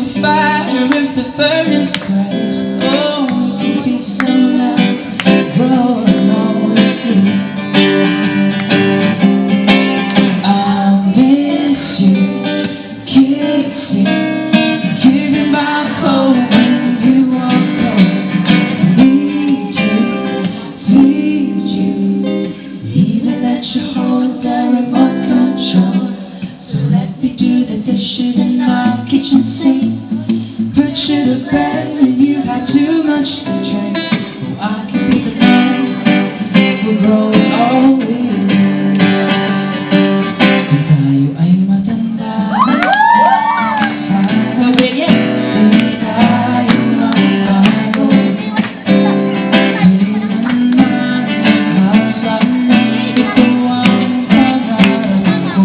the fire with the burning skies. Oh, you can feel like rolling on the sea. I miss you, kiss you, giving my hope when you are gone. Need you, even let you hold the remote control. So let me do the dishes in my kitchen sink. Put you to bed when you had too much to drink. Oh, I can be the man who grows old with you. Kung tayo ay matanda, sana di tayo magbago. Di naman masama, ito ang pangarap ko.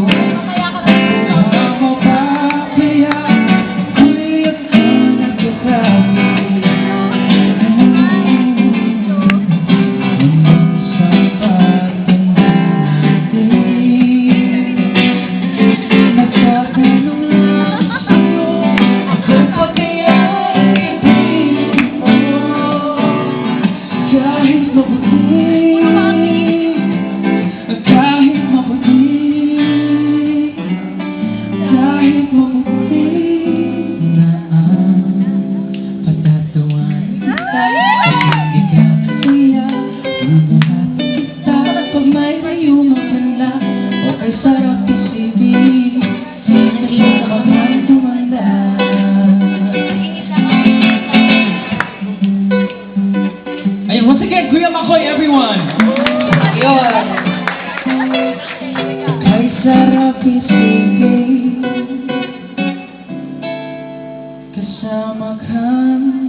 Once again, Kuya Makoy, everyone! Ayun! Kay sarap isipin kasama ka.